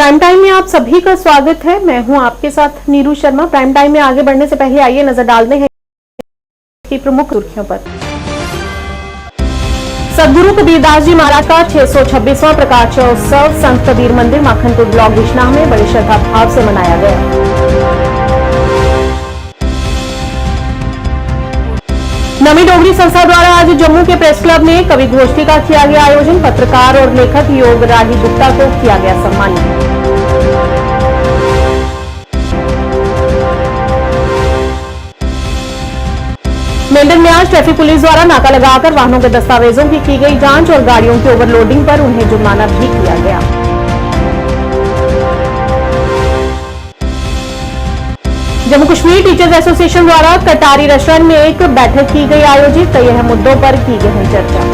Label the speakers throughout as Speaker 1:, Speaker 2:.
Speaker 1: Prime time में आप सभी का स्वागत है। मैं हूं आपके साथ नीरू शर्मा। प्राइम टाइम में आगे बढ़ने से पहले आइए नजर डालते हैं की प्रमुख सुर्खियों पर। सदगुरु कबीरदास जी महाराज का 626वां प्रकाशोत्सव संत कबीर मंदिर माखनपुर ब्लॉक बिश्नाह में बड़े श्रद्धा भाव से मनाया गया। नवी डोगरी संस्था द्वारा आज जम्मू के प्रेस क्लब में कवि गोष्ठी का किया गया आयोजन। पत्रकार और लेखक योग राही गुप्ता को किया गया सम्मानित। मेंढर में आज ट्रैफिक पुलिस द्वारा नाका लगाकर वाहनों के दस्तावेजों की गई जांच और गाड़ियों की ओवरलोडिंग पर उन्हें जुर्माना भी किया गया। जम्मू कश्मीर टीचर्स एसोसिएशन द्वारा कटारी रेस्टोरेंट में एक बैठक की गई आयोजित। यह मुद्दों पर की गई चर्चा।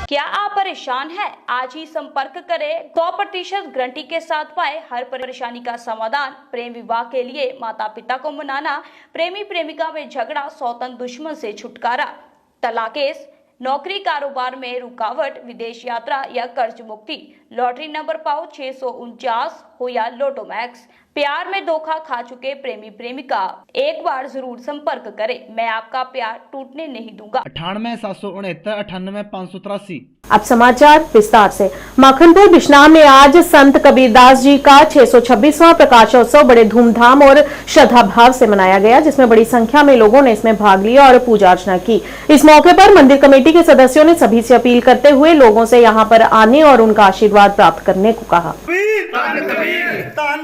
Speaker 2: क्या आप परेशान हैं? आज ही संपर्क करें। 100% गारंटी के साथ पाए हर परेशानी का समाधान। प्रेम विवाह के लिए माता पिता को मनाना, प्रेमी प्रेमिका में झगड़ा, सौतन दुश्मन से छुटकारा, तलाकेस, नौकरी कारोबार में रुकावट, विदेश यात्रा या कर्ज मुक्ति, लॉटरी नंबर पाओ 649 हो या लोटो मैक्स, प्यार में धोखा खा चुके प्रेमी प्रेमिका, एक बार जरूर संपर्क करें। मैं आपका प्यार टूटने नहीं दूंगा।
Speaker 3: 98 769 98 583।
Speaker 1: अब समाचार विस्तार से। माखनपुर बिश्नाह में आज संत कबीरदास जी का 626वां प्रकाशोत्सव बड़े धूमधाम और श्रद्धा भाव से मनाया गया, जिसमें बड़ी संख्या में लोगों ने इसमें भाग लिया और पूजा अर्चना की। इस मौके पर मंदिर कमेटी के सदस्यों ने सभी से अपील करते हुए लोगों से यहां पर आने और उनका आशीर्वाद प्राप्त करने को कहा।
Speaker 4: धन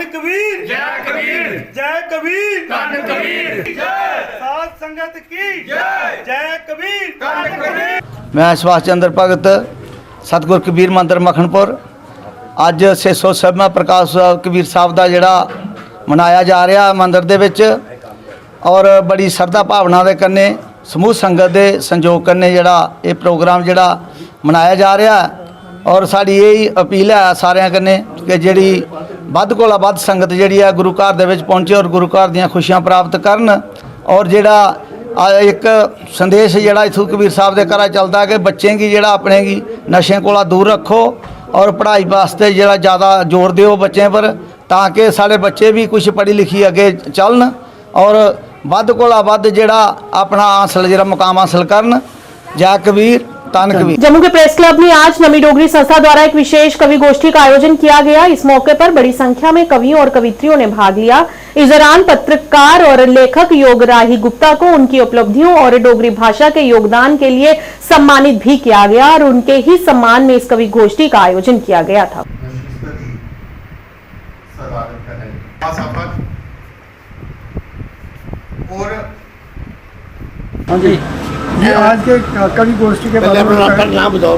Speaker 4: कबीर, जय कबीर, जय कबीर, धन कबीर, जय साध संगत की जय, जय कबीर, धन कबीर।
Speaker 5: मैं सुभाष चंद्र भगत सतगुर कबीर मंदिर मखनपुर अज 626वां प्रकाश कबीर साहब का जिहड़ा मनाया जा रहा मंदिर दे विच और बड़ी श्रद्धा भावना के कन्ने समूह संगत के संयोग कन्ने जिहड़ा ये प्रोग्राम जिहड़ा मनाया जा रहा और साड़ी यही अपील है सारिਆਂ कन्ने कि जिहड़ी वध कोला वध संगत जिहड़ी है गुरु घर दे विच पहुंचे और गुरु घर दीयां खुशियां प्राप्त करन। और जिहड़ा एक संदेश जिहड़ा इत्थों कबीर साहब के घर चलता है कि बच्चे की जिहड़ा अपने की नशे कोला दूर रखो और पढ़ाई वास्ते जिहड़ा ज़्यादा जोर दिओ बच्चों पर, ताकि साढ़े बच्चे भी कुछ पढ़ी लिखी अगे चलन और वध कोला वध जिहड़ा अपना हासिल जिहड़ा मुकाम हासिल करन। जय कबीर, धन कबीर।
Speaker 1: जम्मू के प्रेस क्लब में आज नवी डोगरी संस्था द्वारा एक विशेष कवि गोष्ठी का आयोजन किया गया। इस मौके पर बड़ी संख्या में कवियों और कवित्रियों ने भाग लिया। इस दौरान पत्रकार और लेखक योग राही गुप्ता को उनकी उपलब्धियों और डोगरी भाषा के योगदान के लिए सम्मानित भी किया गया और उनके ही सम्मान में इस कवि गोष्ठी का आयोजन किया गया था।
Speaker 6: जी आज के कवि गोष्ठी के बारे में नाम बताओ।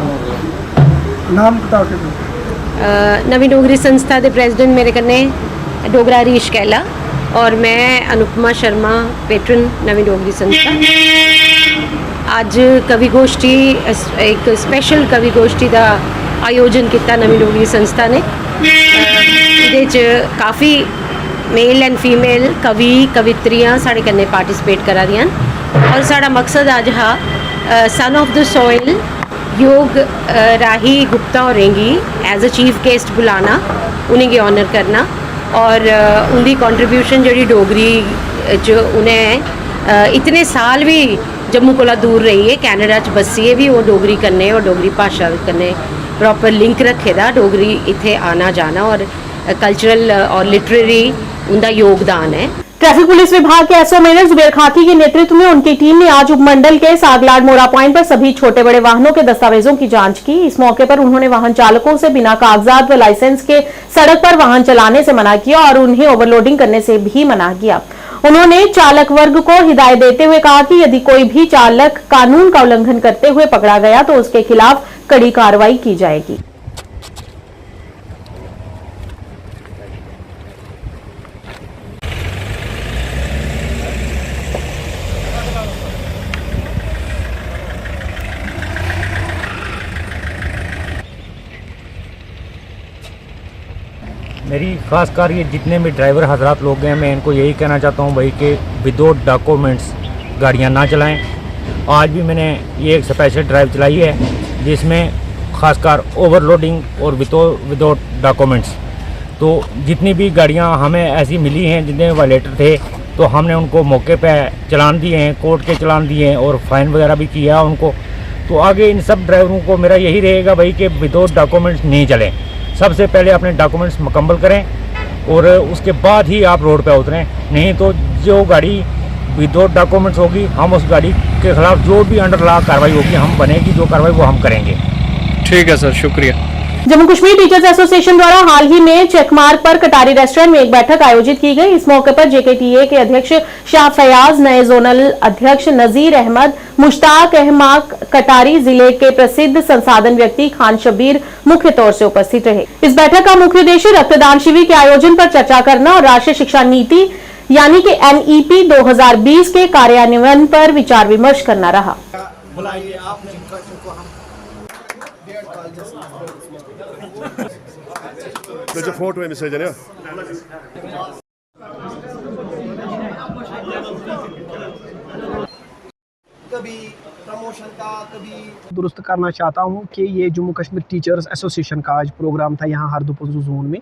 Speaker 7: नवी डोगरी संस्था के प्रेसिडेंट मेरे कन्ने डोगरा हरीश कैला और मैं अनुपमा शर्मा पेट्रन नवी डोगरी संस्था। आज कवि गोष्ठी एक स्पेशल कवि गोष्ठी का आयोजन किया नवी डोगरी संस्था ने। काफ़ी मेल एंड फीमेल कवि कवित्रियाँ साढ़े कन्ने पार्टिसिपेट करा दियां और साड़ा मकसद आज हा सन ऑफ द सॉइल योग राही गुप्ता और रेंगी एज अ चीफ गेस्ट बुलाना, उन्हें ऑनर करना और उनकी कंट्रीब्यूशन जी डोगरी जो उन्हें इतने साल भी जम्मू कोला दूर रही है, कैनेडा च बसी है भी वो डोगरी कन्ने और डोगरी भाषा कन्ने प्रॉपर लिंक रखे दा, डोगरी इत्थे आना जाना और कल्चरल और लिटरेरी उनका योगदान है।
Speaker 1: ट्रैफिक पुलिस विभाग के एसओ मेजर जुबेर खाकी के नेतृत्व में उनकी टीम ने आज उपमंडल के सागलाड मोरा पॉइंट पर सभी छोटे बड़े वाहनों के दस्तावेजों की जांच की। इस मौके पर उन्होंने वाहन चालकों से बिना कागजात व लाइसेंस के सड़क पर वाहन चलाने से मना किया और उन्हें ओवरलोडिंग करने से भी मना किया। उन्होंने चालक वर्ग को हिदायत देते हुए कहा कि यदि कोई भी चालक कानून का उल्लंघन करते हुए पकड़ा गया तो उसके खिलाफ कड़ी कार्रवाई की जाएगी।
Speaker 8: मेरी खास कर ये जितने भी ड्राइवर हजरात लोग हैं, मैं इनको यही कहना चाहता हूँ भाई कि विदाउट डॉक्यूमेंट्स गाड़ियाँ ना चलाएं आज भी मैंने ये एक स्पेशल ड्राइव चलाई है जिसमें खासकर ओवरलोडिंग और विदाउट डॉक्यूमेंट्स। तो जितनी भी गाड़ियां हमें ऐसी मिली हैं जितने वायलेटर थे तो हमने उनको मौके पे चालान दिए हैं, कोर्ट के चालान दिए हैं और फाइन वगैरह भी किया उनको। तो आगे इन सब ड्राइवरों को मेरा यही रहेगा भाई कि विदाउट डॉक्यूमेंट्स नहीं चलें। सबसे पहले अपने डॉक्यूमेंट्स मुकम्मल करें और उसके बाद ही आप रोड पे उतरें। नहीं तो जो गाड़ी विदाउट डॉक्यूमेंट्स होगी हम उस गाड़ी के खिलाफ जो भी अंडर लॉ कार्रवाई होगी हम बनेगी जो कार्रवाई वो हम करेंगे।
Speaker 9: ठीक है सर, शुक्रिया।
Speaker 1: जम्मू कश्मीर टीचर्स एसोसिएशन द्वारा हाल ही में चेकमार्ग पर कटारी रेस्टोरेंट में एक बैठक आयोजित की गई। इस मौके पर जेकेटीए के अध्यक्ष शाह फयाज, नए जोनल अध्यक्ष नजीर अहमद, मुश्ताक अहमद कटारी, जिले के प्रसिद्ध संसाधन व्यक्ति खान शब्बीर मुख्य तौर से उपस्थित रहे। इस बैठक का मुख्य उद्देश्य रक्तदान शिविर के आयोजन पर चर्चा करना और राष्ट्रीय शिक्षा नीति यानी कि NEP 2020 के कार्यान्वयन पर विचार विमर्श करना रहा।
Speaker 10: फोटो है मैसेज है ना।
Speaker 6: कभी प्रमोशन का कभी दुरुस्त करना चाहता हूँ कि ये जम्मू कश्मीर टीचर्स एसोसिएशन का आज प्रोग्राम था यहाँ हरदोपुर जोन में,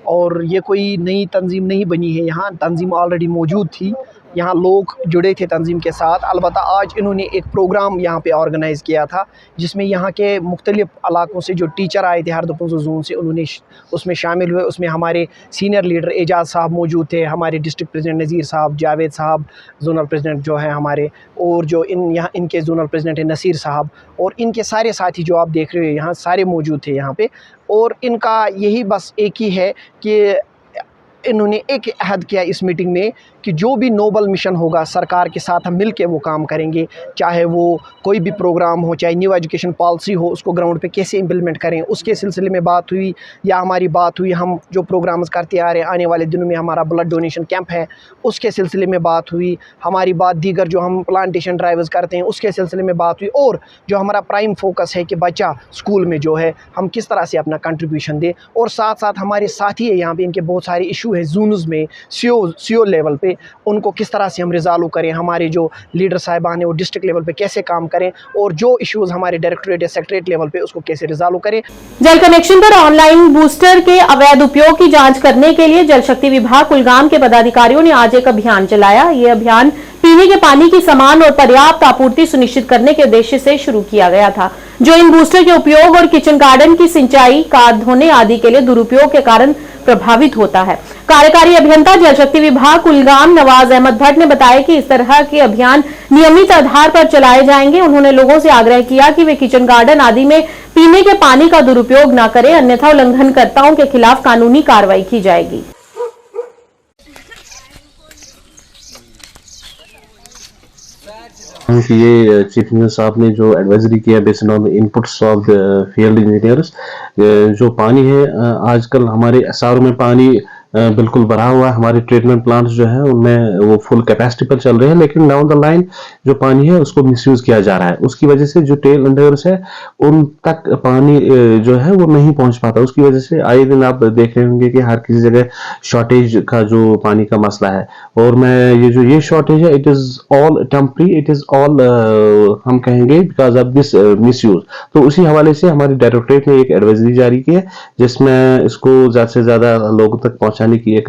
Speaker 6: और ये कोई नई तंजीम नहीं बनी है, यहाँ तंजीम ऑलरेडी मौजूद थी, यहाँ लोग जुड़े थे तंजीम के साथ। अलबत्ता आज इन्होंने एक प्रोग्राम यहाँ पे ऑर्गेनाइज़ किया था जिसमें यहाँ के मुख्तलिफ़ इलाकों से जो टीचर आए थे हरदोपुर जोन से, उन्होंने उसमें शामिल हुए। उसमें हमारे सीनियर लीडर एजाज साहब मौजूद थे, हमारे डिस्ट्रिक्ट प्रेसिडेंट नज़ीर साहब, जावेद साहब जोनल प्रेसिडेंट जो है हमारे, और जो यहाँ इनके जोनल प्रेसिडेंट है नसीर साहब, और इनके सारे साथी जो आप देख रहे हो यहाँ सारे मौजूद थे यहाँ पे। और इनका यही बस एक ही है कि इन्होंने एक अहद किया इस मीटिंग में कि जो भी नोबल मिशन होगा सरकार के साथ हम मिल के वो काम करेंगे, चाहे वो कोई भी प्रोग्राम हो, चाहे न्यू एजुकेशन पॉलिसी हो, उसको ग्राउंड पे कैसे इम्प्लीमेंट करें उसके सिलसिले में बात हुई, या हमारी बात हुई हम जो प्रोग्राम्स करते आ रहे हैं आने वाले दिनों में हमारा ब्लड डोनेशन कैंप है उसके सिलसिले में बात हुई, हमारी बात दीगर जो हम प्लांटेशन ड्राइव्स करते हैं उसके सिलसिले में बात हुई, और जो हमारा प्राइम फोकस है कि बच्चा स्कूल में जो है हम किस तरह से अपना कंट्रीब्यूशन दें। और साथ साथ हमारे साथी है यहाँ पे, इनके बहुत सारे इशू है जून्स में, सीओ लेवल पे, उनको किस तरह से हम रिजॉल्व करें, हमारे जो लीडर साहिबान हैं वो डिस्ट्रिक्ट लेवल पे कैसे काम करें, और जो इश्यूज हमारे डायरेक्टोरेट या सेक्रेटरीट लेवल पे उसको कैसे रिजॉल्व करें।
Speaker 1: जल कनेक्शन पर ऑनलाइन बूस्टर के अवैध उपयोग की जांच करने के लिए जल शक्ति विभाग कुलगाम के पदाधिकारियों ने आज एक अभियान चलाया। ये अभियान पीने के पानी की समान और पर्याप्त आपूर्ति सुनिश्चित करने के उद्देश्य से शुरू किया गया था, जो इन बूस्टर के उपयोग और किचन गार्डन की सिंचाई, कार धोने आदि के लिए दुरुपयोग के कारण प्रभावित होता है। कार्यकारी अभियंता जल शक्ति विभाग कुलगाम नवाज अहमद भट्ट ने बताया कि इस तरह के अभियान नियमित आधार पर चलाए जाएंगे। उन्होंने लोगों से आग्रह किया कि वे किचन गार्डन आदि में पीने के पानी का दुरुपयोग न करें, अन्यथा उल्लंघनकर्ताओं के खिलाफ कानूनी कार्रवाई की जाएगी।
Speaker 11: ये चीफ मिनिस्टर साहब ने जो एडवाइजरी किया based on the inputs of the field engineers, जो पानी है आजकल हमारे एसआर में पानी बिल्कुल भरा हुआ है, हमारे ट्रीटमेंट प्लांट्स जो है उनमें वो फुल कैपेसिटी पर चल रहे हैं, लेकिन डाउन द लाइन जो पानी है उसको मिसयूज किया जा रहा है। उसकी वजह से जो टेल अंडर्स है उन तक पानी जो है वो नहीं पहुंच पाता। उसकी वजह से आए दिन आप देख रहे होंगे कि हर किसी जगह शॉर्टेज का जो पानी का मसला है। और मैं ये शॉर्टेज है, it is all temporary, it is all हम कहेंगे बिकॉज ऑफ दिस मिसयूज। तो उसी हवाले से हमारे डायरेक्टरेट ने एक एडवाइजरी जारी की है जिसमें इसको ज्यादा से ज्यादा लोगों तक पहुंचाने की एक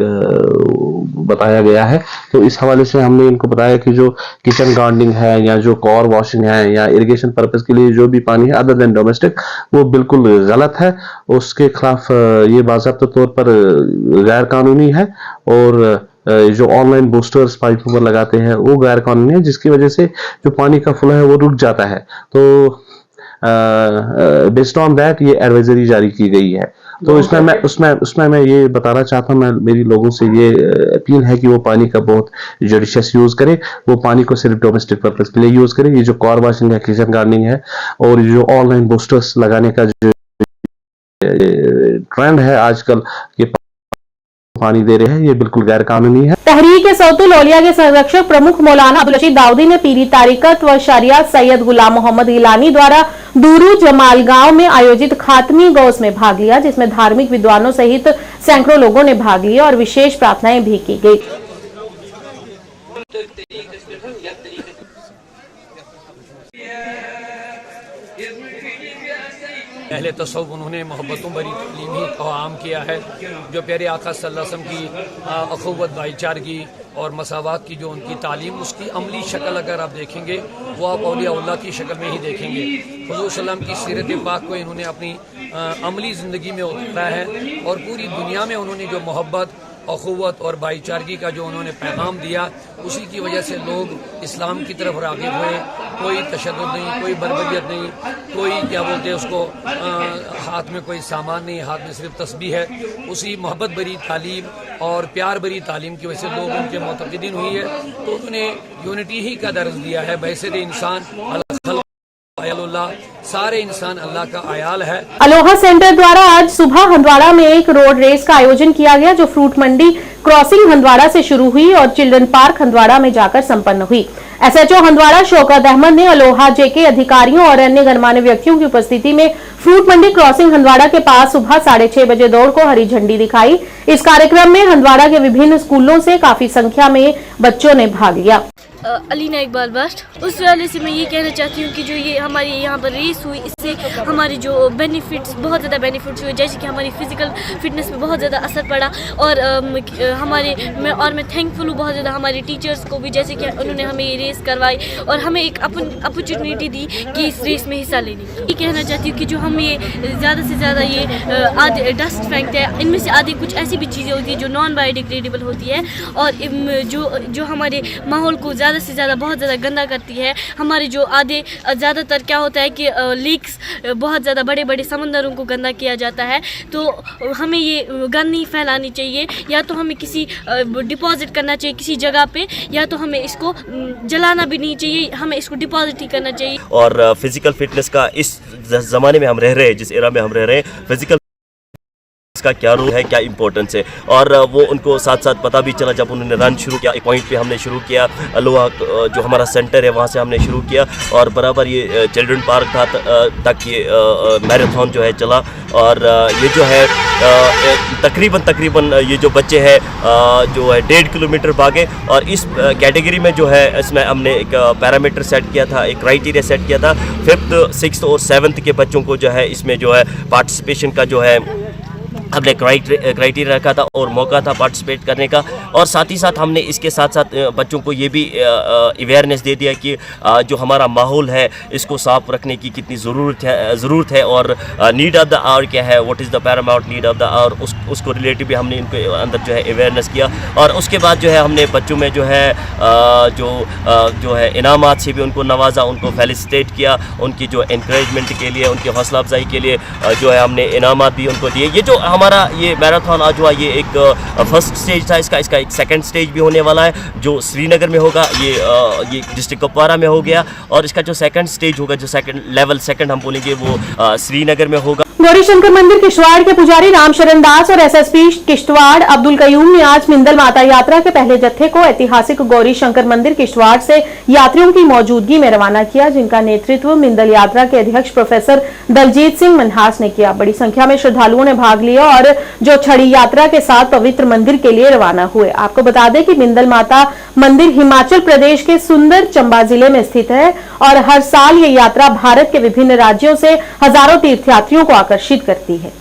Speaker 11: बताया गया है। तो इस हवाले से हमने इनको बताया कि जो किचन गार्डनिंग है या जो कार वॉशिंग है या इरिगेशन पर्पस के लिए जो भी पानी है अदर देन डोमेस्टिक, वो बिल्कुल गलत है, उसके खिलाफ ये बाज़ाब्ता तौर पर गैर कानूनी है। और जो ऑनलाइन बूस्टर्स पाइपों पर लगाते हैं वो गैर कानूनी है, जिसकी वजह से जो पानी का फ्लो है वो रुक जाता है। तो बेस्ड ऑन दैट ये एडवाइजरी जारी की गई है। तो उसमें मैं ये बताना चाहता हूँ, मेरी लोगों से ये अपील है कि वो पानी का बहुत जुडिशियस यूज करें, वो पानी को सिर्फ डोमेस्टिक पर्पस के लिए यूज करें। ये जो कार वॉशिंग है, किचन गार्डनिंग है और जो ऑनलाइन बूस्टर्स लगाने का जो ट्रेंड है आजकल कि पानी दे रहे हैं, ये बिल्कुल गैर कानूनी है।
Speaker 1: तहरीक सौतुल औलिया के संरक्षक प्रमुख मौलाना अब्दुल रशीद दाऊदी ने पीरी तारिकत व शरियत सैयद गुलाम मोहम्मद गिलानी द्वारा दूरू जमाल गांव में आयोजित खातमी गौस में भाग लिया, जिसमें धार्मिक विद्वानों सहित सैकड़ों लोगों ने भाग लिया और विशेष प्रार्थनाएं भी की गई।
Speaker 12: पहले तसव्वुफ उन्होंने मोहब्बतों भरी तालीम ही को आम किया है। जो प्यारे आका सल्लल्लाहु अलैहि वसल्लम की अखुवत, भाईचारगी और मसावात की जो उनकी तालीम, उसकी अमली शक्ल अगर आप देखेंगे वो आप औलिया की शक्ल में ही देखेंगे। हुज़ूर सल्लम की सीरत पाक को इन्होंने अपनी अमली ज़िंदगी में उतारा है और पूरी दुनिया में उन्होंने जो मोहब्बत, अखुवत और भाईचारगी का जो उन्होंने पैगाम दिया, उसी की वजह से लोग इस्लाम की तरफ राग़िब हुए। कोई तशद्दुद नहीं, कोई बर्बरियत नहीं, कोई क्या बोलते हैं उसको, हाथ में कोई सामान नहीं, हाथ में सिर्फ तस्बीह है। उसी मोहब्बत भरी तालीम और प्यार भरी तालीम की वजह से लोग उनके मुतक़िदीन हुई है। तो उन्होंने यूनिटी ही का दर्ज दिया है। बैसत इंसान सारे इंसान अल्लाह का आयाल है।
Speaker 1: अलोहा सेंटर द्वारा आज सुबह हंदवाड़ा में एक रोड रेस का आयोजन किया गया, जो फ्रूट मंडी क्रॉसिंग हंदवाड़ा से शुरू हुई और चिल्ड्रन पार्क हंदवाड़ा में जाकर संपन्न हुई। एसएचओ हंदवाड़ा शौकत अहमद ने अलोहा जेके अधिकारियों और अन्य गणमान्य व्यक्तियों की उपस्थिति में फ्रूट मंडी क्रॉसिंग हंदवाड़ा के पास सुबह 6:30 बजे दौड़ को हरी झंडी दिखाई। इस कार्यक्रम में हंदवाड़ा के विभिन्न स्कूलों से काफी संख्या में बच्चों ने भाग लिया।
Speaker 13: अलीना इकबाल बस्ट, उस वाले से मैं ये कहना चाहती हूँ कि जो ये हमारी यहाँ पर रेस हुई, इससे हमारे जो बेनिफिट्स, बहुत ज़्यादा बेनिफिट्स हुए। जैसे कि हमारी फिजिकल फिटनेस पे बहुत ज़्यादा असर पड़ा और मैं थैंकफुल हूँ बहुत ज़्यादा हमारे टीचर्स को भी, जैसे कि उन्होंने हमें ये रेस करवाई और हमें एक अपॉर्चुनिटी दी कि इस रेस में हिस्सा लेने की। ये कहना चाहती हूँ कि जो हम ये ज़्यादा से ज़्यादा ये आधे डस्ट फेंकते हैं, इनमें से आधी कुछ ऐसी भी चीज़ें होती है जो नॉन बायोडिग्रेडेबल होती है और जो हमारे माहौल को ज़्यादा से ज़्यादा बहुत ज़्यादा गंदा करती है। हमारे जो ज़्यादातर क्या होता है कि लीक्स, बहुत ज़्यादा बड़े बड़े समंदरों को गंदा किया जाता है। तो हमें ये गंद नहीं फैलानी चाहिए, या तो हमें किसी डिपॉजिट करना चाहिए किसी जगह पे, या तो हमें इसको जलाना भी नहीं चाहिए, हमें इसको डिपॉजिट ही करना चाहिए।
Speaker 14: और फिजिकल फिटनेस का इस ज़माने में हम रह रहे हैं, जिस एरा में हम रह रहे हैं, फिजिकल का क्या रोल है, क्या इंपॉर्टेंस है, और वो उनको साथ साथ पता भी चला जब उन्होंने रन शुरू किया। एक पॉइंट पे हमने शुरू किया, अलोहा जो हमारा सेंटर है वहाँ से हमने शुरू किया और बराबर ये चिल्ड्रन पार्क था तक ये मैराथन जो है चला। और ये जो है तकरीबन ये जो बच्चे हैं जो है 1.5 किलोमीटर भागे। और इस कैटेगरी में जो है इसमें हमने एक पैरामीटर सेट किया था, एक क्राइटेरिया सेट किया था। 5th, 6th और 7th के बच्चों को जो है इसमें जो है पार्टिसिपेशन का जो है हमने क्राइटेरिया रखा था और मौका था पार्टिसिपेट करने का। और साथ ही साथ हमने इसके साथ साथ बच्चों को ये भी अवेयरनेस दे दिया कि जो हमारा माहौल है इसको साफ रखने की कितनी ज़रूरत है और नीड ऑफ द आवर क्या है, what is the paramount need of the hour, उसको रिलेटिव भी हमने इनके अंदर जो है अवेयरनेस किया। और उसके बाद जो है हमने बच्चों में जो है जो है इनामात से भी उनको नवाजा, उनको फेलिसिटेट किया, उनकी जो इंकरेजमेंट के लिए, उनकी हौसला अफजाई के लिए जो है हमने इनामात भी उनको दिए। ये जो हमारा ये मैराथन आज हुआ, ये एक फर्स्ट स्टेज था, इसका एक सेकंड स्टेज भी होने वाला है जो श्रीनगर में होगा। ये डिस्ट्रिक्ट कुपवारा में हो गया और इसका जो सेकंड स्टेज होगा, जो सेकंड हम बोलेंगे, वो श्रीनगर में होगा।
Speaker 1: गौरी शंकर मंदिर किश्तवाड़ के पुजारी रामशरण दास और एसएसपी किश्तवाड़ अब्दुल कयूम ने आज मिंदल माता यात्रा के पहले जत्थे को ऐतिहासिक गौरी शंकर मंदिर किश्तवाड़ से यात्रियों की मौजूदगी में रवाना किया, जिनका नेतृत्व मिंदल यात्रा के अध्यक्ष प्रोफेसर दलजीत सिंह मनहास ने किया। बड़ी संख्या में श्रद्धालुओं ने भाग लिया और जो छड़ी यात्रा के साथ पवित्र मंदिर के लिए रवाना हुए। आपको बता दें कि मिंदल माता मंदिर हिमाचल प्रदेश के सुंदर चंबा जिले में स्थित है और हर साल ये यात्रा भारत के विभिन्न राज्यों से हजारों तीर्थयात्रियों को आकर्षित करती है।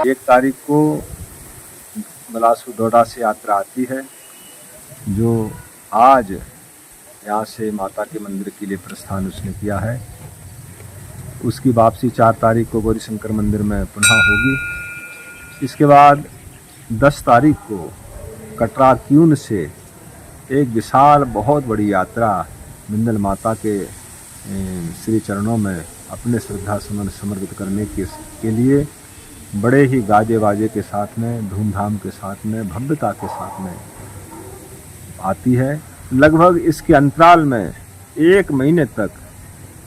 Speaker 15: एक तारीख को बिलासपुर डोडा से यात्रा आती है, जो आज यहाँ से माता के मंदिर के लिए प्रस्थान उसने किया है। उसकी वापसी 4 तारीख को गौरी शंकर मंदिर में पुनः होगी। इसके बाद 10 तारीख को कटरा क्यून से एक विशाल बहुत बड़ी यात्रा मिंदल माता के श्री चरणों में अपने श्रद्धा सुमन समर्पित करने के लिए बड़े ही गाजे बाजे के साथ में, धूमधाम के साथ में, भव्यता के साथ में आती है। लगभग इसके अंतराल में 1 महीने तक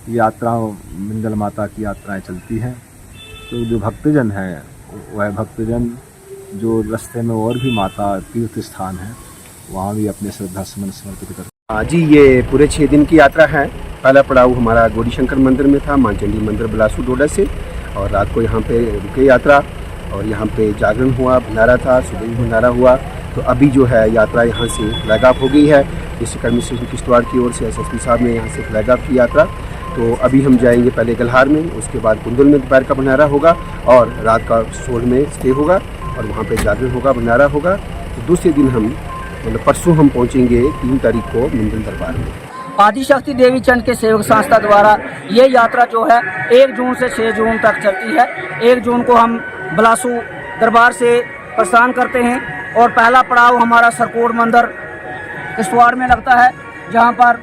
Speaker 15: यात्राओं मिंदल माता की यात्राएं चलती हैं। तो जो भक्तजन हैं, वह भक्तजन जो रास्ते में और भी माता तीर्थ स्थान हैं, वहाँ भी अपने श्रद्धा सुमन समर्पित करते हैं।
Speaker 6: जी, ये पूरे 6 दिन की यात्रा है। पहला पड़ाव हमारा गौरी शंकर मंदिर में था, माँ चंडी मंदिर बिलासपुर डोडा से, और रात को यहाँ पे रुके यात्रा। और यहाँ पे जागरण हुआ, भंडारा था, सुबह भी भंडारा हुआ। तो अभी जो है यात्रा यहाँ से फ्लैग ऑफ हो गई है। डिस्ट्रिक्ट एडमिनिस्ट्रेशन किश्तवाड़ की ओर से SSP साहब ने यहाँ से फ्लैग ऑफ की यात्रा। तो अभी हम जाएंगे पहले गल्हार में, उसके बाद कुंदल में दोपहर का भंडारा होगा और रात का सोल में स्टे होगा और वहाँ पे जागरण होगा, भंडारा होगा। तो दूसरे दिन हम मतलब परसों हम पहुँचेंगे 3 तारीख को मिंदल दरबार में।
Speaker 16: आदिशक्ति देवी चंद के सेवक संस्था द्वारा ये यात्रा जो है 1 जून से 6 जून तक चलती है। 1 जून को हम बलासू दरबार से प्रस्थान करते हैं और पहला पड़ाव हमारा सरकोट मंदिर किश्तवाड़ में लगता है, जहां पर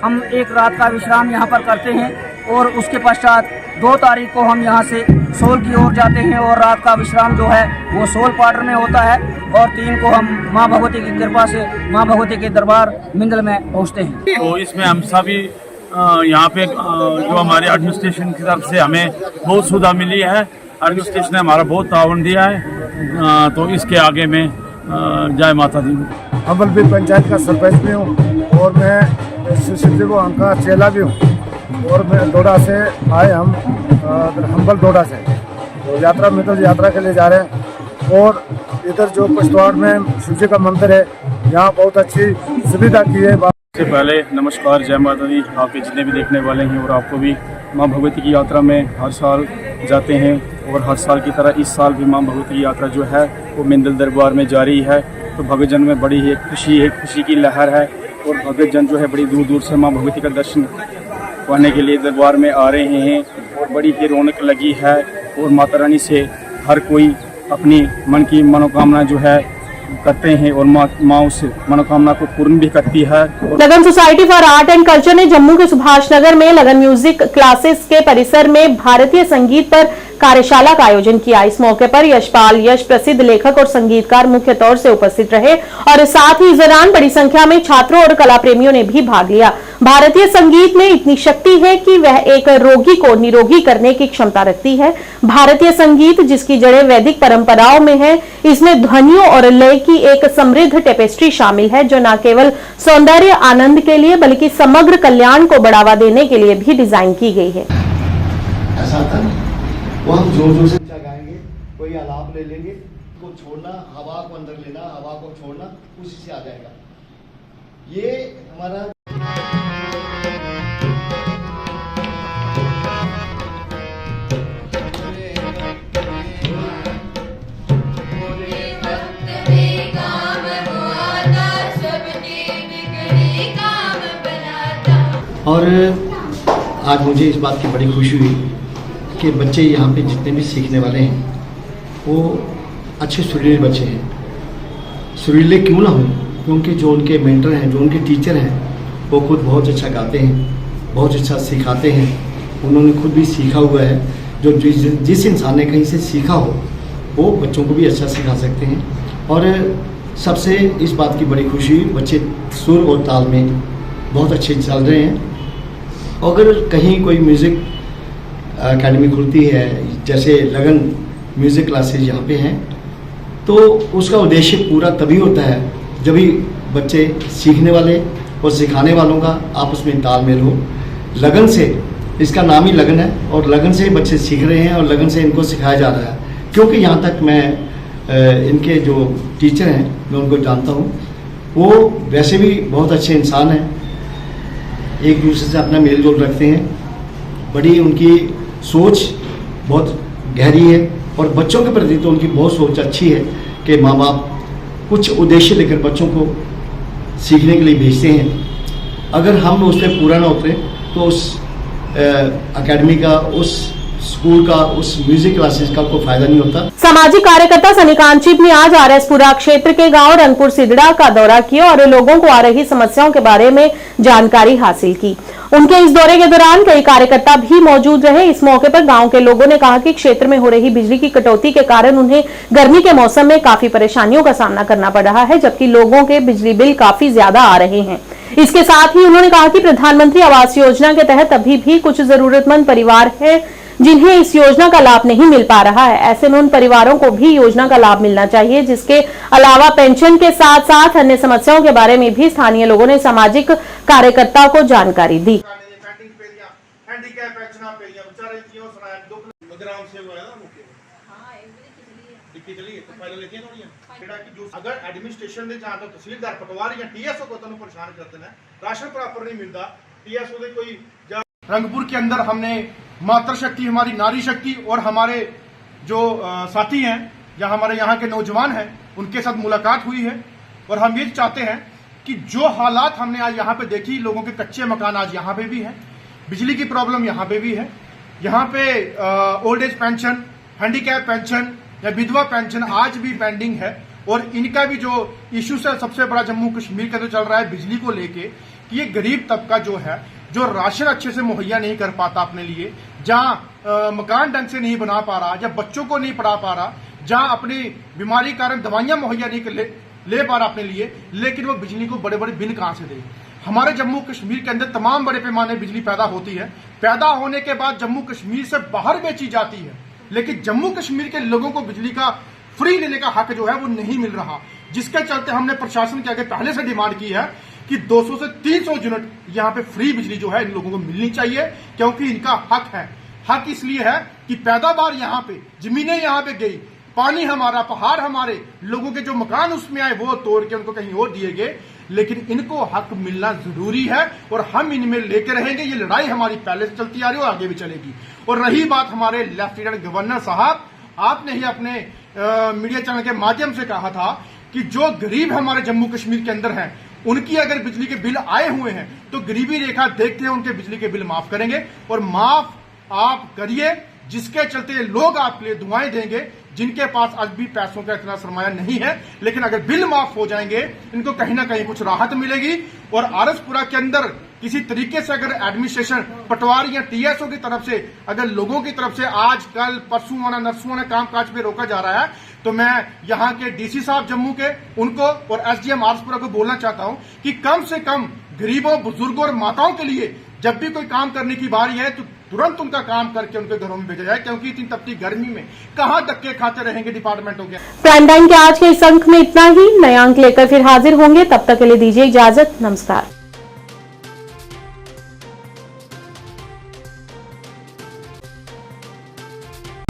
Speaker 16: हम एक रात का विश्राम यहां पर करते हैं और उसके पश्चात 2 तारीख को हम यहां से सोल की ओर जाते हैं और रात का विश्राम जो है वो सोल पाटर में होता है और 3 को हम माँ भगवती की कृपा से माँ भगवती के दरबार मिंदल में पहुंचते हैं।
Speaker 17: तो इसमें हम सभी यहाँ पे जो हमारे एडमिनिस्ट्रेशन की तरफ से हमें बहुत सुविधा मिली है। एडमिनिस्ट्रेशन ने हमारा बहुत ताउन दिया है। तो इसके आगे में जय माता दी।
Speaker 18: हम्बलपीर पंचायत का सरपंच भी हूँ और मैं शिवजी को का चेला भी हूँ और मैं डोडा से आए हम हम्बल डोडा से तो यात्रा में तो यात्रा के लिए जा रहे हैं। और इधर जो किश्तवाड़ में शिवजी का मंदिर है, यहाँ बहुत अच्छी सुविधा की है।
Speaker 17: सबसे पहले नमस्कार, जय माता दी आपके जितने भी देखने वाले हैं और आपको भी। माँ भगवती की यात्रा में हर साल जाते हैं और हर साल की तरह इस साल भी माँ भगवती की यात्रा जो है वो मिंदल दरबार में जारी है। तो भक्तजन में बड़ी ही खुशी की लहर है और भक्तजन जो है बड़ी दूर दूर से माँ भगवती का दर्शन पाने के लिए दरबार में आ रहे हैं और बड़ी ही रौनक लगी है। और माता रानी से हर कोई अपनी मन की मनोकामना जो है करते हैं और माँ उस मनोकामना को पूर्ण भी करती है।
Speaker 1: लगन society for art and culture ने जम्मू के सुभाष नगर में लगन म्यूजिक क्लासेस के परिसर में भारतीय संगीत पर कार्यशाला का आयोजन किया। इस मौके पर यशपाल यश प्रसिद्ध लेखक और संगीतकार मुख्य तौर से उपस्थित रहे और साथ ही इस दौरान बड़ी संख्या में छात्रों और कला प्रेमियों ने भी भाग लिया। भारतीय संगीत में इतनी शक्ति है कि वह एक रोगी को निरोगी करने की क्षमता रखती है। भारतीय संगीत जिसकी जड़ें वैदिक परंपराओं में है, इसमें ध्वनियों और लय की एक समृद्ध टेपेस्ट्री शामिल है जो न केवल सौंदर्य आनंद के लिए बल्कि समग्र कल्याण को बढ़ावा देने के लिए भी डिजाइन की गई है।
Speaker 19: ऐसा था वो हम जोर जोर से गाएंगे, कोई आलाप ले लेंगे, को छोड़ना, हवा को अंदर लेना, हवा को छोड़ना, उसी से आ जाएगा। ये हमारा और आज मुझे इस बात की बड़ी खुशी हुई कि बच्चे यहाँ पे जितने भी सीखने वाले हैं वो अच्छे सुरीले बच्चे हैं। सुरीले क्यों ना हो, क्योंकि जो उनके मेंटर हैं, जो उनके टीचर हैं, वो खुद बहुत अच्छा गाते हैं, बहुत अच्छा सिखाते हैं। उन्होंने खुद भी सीखा हुआ है। जो जिस इंसान ने कहीं से सीखा हो वो बच्चों को भी अच्छा सिखा सकते हैं। और सबसे इस बात की बड़ी खुशी, बच्चे सुर और ताल में बहुत अच्छे चल रहे हैं। अगर कहीं कोई म्यूज़िक एकेडमी खुलती है, जैसे लगन म्यूज़िक क्लासेस यहाँ पे हैं, तो उसका उद्देश्य पूरा तभी होता है जब भी बच्चे सीखने वाले और सिखाने वालों का आपस में तालमेल हो। लगन से, इसका नाम ही लगन है और लगन से बच्चे सीख रहे हैं और लगन से इनको सिखाया जा रहा है। क्योंकि यहाँ तक मैं इनके जो टीचर हैं मैं उनको जानता हूँ, वो वैसे भी बहुत अच्छे इंसान हैं, एक दूसरे से अपना मेल जोल रखते हैं। बड़ी उनकी सोच बहुत गहरी है और बच्चों के प्रति तो उनकी बहुत सोच अच्छी है कि माँ बाप कुछ उद्देश्य लेकर बच्चों को सीखने के लिए भेजते हैं। अगर हम उस पर पूरा ना उतरे तो उस एकेडमी का, उस स्कूल का, उस म्यूजिक क्लासेस का कोई फायदा नहीं होता।
Speaker 1: सामाजिक कार्यकर्ता सनिकांत चिप ने आज RS-पुरा क्षेत्र के गांव रंगपुर सिदड़ा का दौरा किया और लोगों को आ रही समस्याओं के बारे में जानकारी हासिल की। उनके इस दौरे के दौरान कई कार्यकर्ता भी मौजूद रहे। इस मौके पर गांव के लोगों ने कहा कि क्षेत्र में हो रही बिजली की कटौती के कारण उन्हें गर्मी के मौसम में काफी परेशानियों का सामना करना पड़ रहा है, जबकि लोगों के बिजली बिल काफी ज्यादा आ रहे हैं। इसके साथ ही उन्होंने कहा कि प्रधानमंत्री आवास योजना के तहत अभी भी कुछ जरूरतमंद परिवार हैं जिन्हें इस योजना का लाभ नहीं मिल पा रहा है। ऐसे में उन परिवारों को भी योजना का लाभ मिलना चाहिए। जिसके अलावा पेंशन के साथ साथ अन्य समस्याओं के बारे में भी स्थानीय लोगों ने सामाजिक कार्यकर्ता को जानकारी दी।
Speaker 20: लिखी चलिए तो फाइल लेती थोड़ी जेड़ा कि जो अगर एडमिनिस्ट्रेशन दे जां तो तहसीलदार पटवारी या टीएसओ को तनु परेशान करते हैं, राशन प्रॉपर नहीं मिलता, टीएसओ दे कोई रंगपुर के अंदर हमने मातृशक्ति, हमारी नारी शक्ति और हमारे जो साथी हैं या हमारे यहाँ के नौजवान हैं उनके साथ मुलाकात हुई है। और हम ये चाहते हैं कि जो हालात हमने आज यहाँ पे देखी, लोगों के कच्चे मकान आज यहाँ पे भी हैं, बिजली की प्रॉब्लम यहाँ पे भी है, यहाँ पे old age pension, handicap pension या विधवा पेंशन आज भी पेंडिंग है। और इनका भी जो इशू है सबसे बड़ा जम्मू कश्मीर का जो चल रहा है बिजली को लेके, कि ये गरीब तबका जो है जो राशन अच्छे से मुहैया नहीं कर पाता अपने लिए, जहाँ मकान ढंग से नहीं बना पा रहा, जहाँ बच्चों को नहीं पढ़ा पा रहा, जहाँ अपनी बीमारी कारण दवाइयां मुहैया नहीं ले पा रहा अपने लिए, लेकिन वो बिजली को बड़े बड़े बिल कहाँ से दे। हमारे जम्मू कश्मीर के अंदर तमाम बड़े पैमाने बिजली पैदा होती है, पैदा होने के बाद जम्मू कश्मीर से बाहर बेची जाती है, लेकिन जम्मू कश्मीर के लोगों को बिजली का फ्री लेने का हक जो है वो नहीं मिल रहा, जिसके चलते हमने प्रशासन के आगे पहले से डिमांड की है कि 200 से 300 यूनिट यहाँ पे फ्री बिजली जो है इन लोगों को मिलनी चाहिए, क्योंकि इनका हक है। हक इसलिए है कि पैदावार यहाँ पे, जमीनें यहाँ पे गई, पानी हमारा, पहाड़ हमारे, लोगों के जो मकान उसमें आए वो तोड़ के उनको कहीं और दिए गए, लेकिन इनको हक मिलना जरूरी है और हम इनमें लेके रहेंगे। ये लड़ाई हमारी पहले से चलती आ रही है और आगे भी चलेगी। और रही बात हमारे लेफ्टिनेंट गवर्नर साहब, आपने ही अपने मीडिया चैनल के माध्यम से कहा था कि जो गरीब हमारे जम्मू कश्मीर के अंदर हैं, उनकी अगर बिजली के बिल आए हुए हैं तो गरीबी रेखा देखते हैं उनके बिजली के बिल माफ करेंगे। और माफ आप करिए, जिसके चलते लोग आपके लिए दुआएं देंगे, जिनके पास आज भी पैसों का इतना सरमाया नहीं है, लेकिन अगर बिल माफ हो जाएंगे इनको कहीं ना कहीं कुछ राहत मिलेगी। और आरएसपुरा के अंदर किसी तरीके से अगर एडमिनिस्ट्रेशन, पटवारी या टीएसओ की तरफ से, अगर लोगों की तरफ से आज कल परसों आना नरसों आना कामकाज पे रोका जा रहा है, तो मैं यहाँ के डीसी साहब जम्मू के उनको और एसडीएम आरएसपुरा को बोलना चाहता हूँ कि कम से कम गरीबों, बुजुर्गों और माताओं के लिए जब भी कोई काम करने की बारी है तो तुरंत उनका काम करके उनके घरों में भेजा जाए, क्योंकि इतनी तपती गर्मी में कहाँ धक्के खाते रहेंगे डिपार्टमेंटों के।
Speaker 1: प्राइम टाइम के आज के इस अंक में इतना ही। नए अंक लेकर फिर हाजिर होंगे, तब तक के लिए दीजिए इजाजत। नमस्कार।